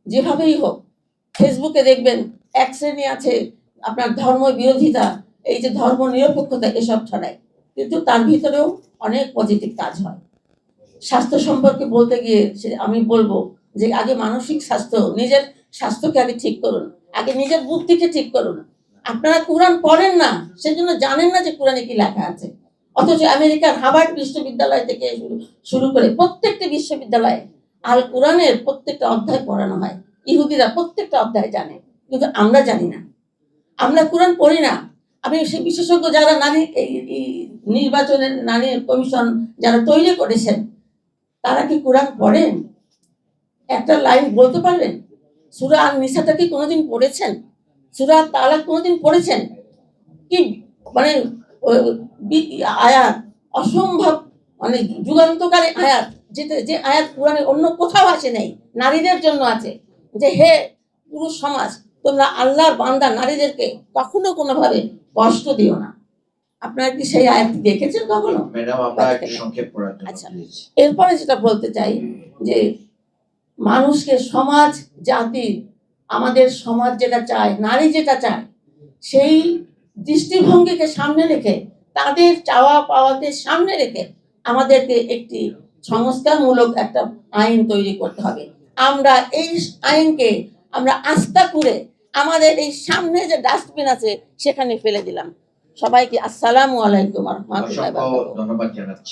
যেভাবেই হোক। ফেসবুকে দেখবেন এক শ্রেণী আছে আপনার ধর্ম বিরোধিতা, এই যে ধর্ম নিরপেক্ষতা এসব ছড়ায়, কিন্তু তার ভিতরেও অনেক পজিটিভ কাজ হয়। স্বাস্থ্য সম্পর্কে বলতে গিয়ে আমি বলবো যে আগে মানসিক স্বাস্থ্য, নিজের স্বাস্থ্যকে আগে ঠিক করুন, আগে নিজের বুদ্ধিকে ঠিক করুন। আপনারা কোরআন পড়েন না, সেজন্য জানেন না যে কোরআনে কি লেখা আছে। অথচ আমেরিকার হার্ভার্ড বিশ্ববিদ্যালয় থেকে শুরু করে প্রত্যেকটি বিশ্ববিদ্যালয়ে আল কোরআনের প্রত্যেকটা অধ্যায় পড়ানো হয়। ইহুদিরা প্রত্যেকটা অধ্যায় জানে, কিন্তু আমরা জানি না, আমরা কোরআন পড়ি না। আমি সেই বিশেষজ্ঞ যারা নারী নির্বাচনের নারী কমিশন যারা তৈরি করেছেন, তারা কি কোরআন পড়েন? একটা লাইন বলতে পারবেন? সূরা আন-নিসাটা কি কোনোদিন পড়েছেন? সূরা তালাক কোনোদিন পড়েছেন? কি মানে আয়াত, অসম্ভব মানে যুগান্তকারী আয়াত, যেটা যে আয়াত কোরআনের অন্য কোথাও আসে নাই, নারীদের জন্য আছে, যে হে পুরুষ সমাজ, তোমরা আল্লাহর বান্দা নারীদেরকে কখনো কোনোভাবে কষ্ট দিও না। আপনারা কি সেই আয়াতটি দেখেছেন কখনো? ম্যাডাম আমরা একটু সংক্ষেপ করার জন্য আচ্ছা, এরপরে যেটা বলতে চাই যে মানুষকে, সমাজ, জাতি, আমাদের সমাজ যেটা চায়, নারী যেটা চায়, সেই দৃষ্টিভঙ্গিকে সামনে রেখে, তাদের চাওয়া পাওয়াকে সামনে রেখে আমাদেরকে একটি সংস্কারমূলক একটা আইন তৈরি করতে হবে। আমরা এই আইনকে আমরা আস্থা করে আমাদের এই সামনে যে ডাস্টবিন আছে সেখানে ফেলে দিলাম। সবাইকে আসসালামু আলাইকুম ওয়া রাহমাতুল্লাহি ওয়া বারাকাতুহু। ধন্যবাদ জানাচ্ছি।